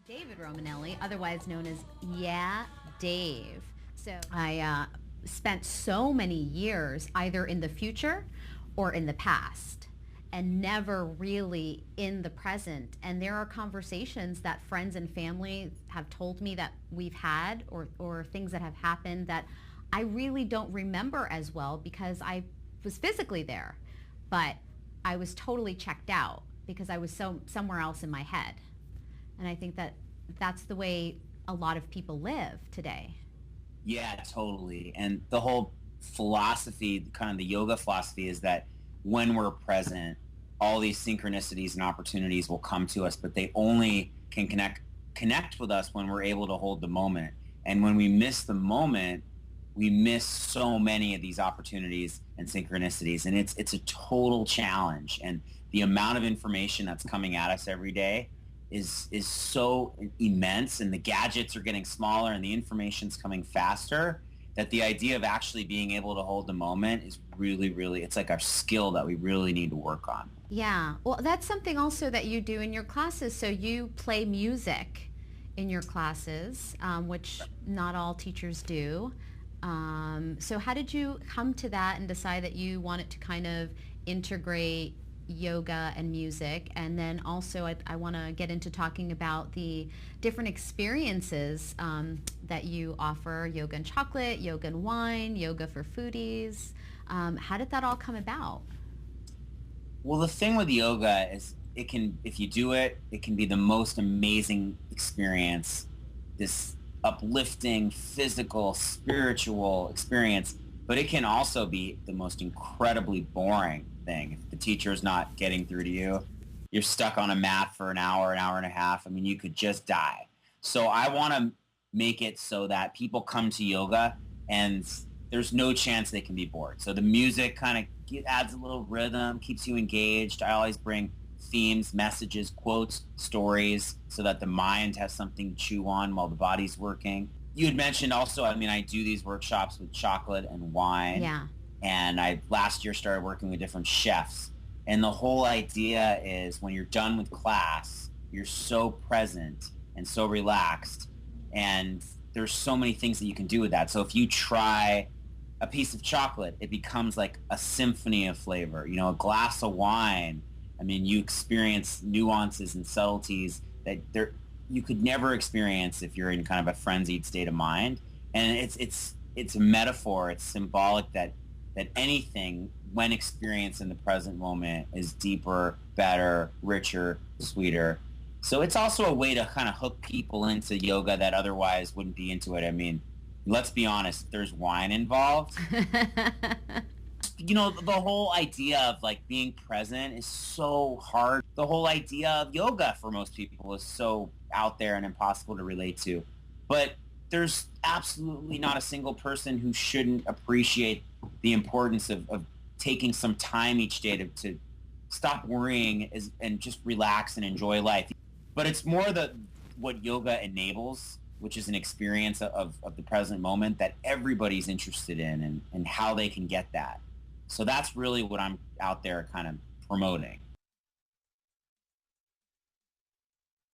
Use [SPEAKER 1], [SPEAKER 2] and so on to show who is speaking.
[SPEAKER 1] David Romanelli, otherwise known as Yeah Dave. So I spent so many years either in the future or in the past and never really in the present. And there are conversations that friends and family have told me that we've had or things that have happened that I really don't remember as well because I was physically there, but I was totally checked out because I was somewhere else in my head. And I think that that's the way a lot of people live today.
[SPEAKER 2] Yeah, totally. And the whole philosophy, kind of the yoga philosophy, is that when we're present, all these synchronicities and opportunities will come to us, but they only can connect with us when we're able to hold the moment. And when we miss the moment, we miss so many of these opportunities and synchronicities. And it's a total challenge. And the amount of information that's coming at us every day is so immense, and the gadgets are getting smaller and the information's coming faster, that the idea of actually being able to hold the moment is really, it's like a skill that we really need to work on.
[SPEAKER 1] Yeah. Well, that's something also that you do in your classes. So you play music in your classes, which not all teachers do. So how did you come to that and decide that you wanted to kind of integrate yoga and music? And then also I want to get into talking about the different experiences that you offer: yoga and chocolate, yoga and wine, yoga for foodies. How did that all come about?
[SPEAKER 2] Well, the thing with yoga is it can, if you do it, it can be the most amazing experience, this uplifting, physical, spiritual experience, but it can also be the most incredibly boring thing. If the teacher is not getting through to you, you're stuck on a mat for an hour and a half. I mean, you could just die. So I want to make it so that people come to yoga and there's no chance they can be bored. So the music kind of adds a little rhythm, keeps you engaged. I always bring themes, messages, quotes, stories, so that the mind has something to chew on while the body's working. You had mentioned also, I mean, I do these workshops with chocolate and wine.
[SPEAKER 1] Yeah.
[SPEAKER 2] And I last year started working with different chefs. And the whole idea is when you're done with class, you're so present and so relaxed. And there's so many things that you can do with that. So if you try a piece of chocolate, it becomes like a symphony of flavor. You know, a glass of wine, I mean, you experience nuances and subtleties that you could never experience if you're in kind of a frenzied state of mind. And it's a metaphor. It's symbolic that anything, when experienced in the present moment, is deeper, better, richer, sweeter. So it's also a way to kind of hook people into yoga that otherwise wouldn't be into it. I mean, let's be honest, if there's wine involved, you know, the whole idea of like being present is so hard. The whole idea of yoga for most people is so out there and impossible to relate to. But there's absolutely not a single person who shouldn't appreciate the importance of taking some time each day to stop worrying and just relax and enjoy life. But it's more what yoga enables, which is an experience of the present moment that everybody's interested in, and how they can get that. So that's really what I'm out there kind of promoting.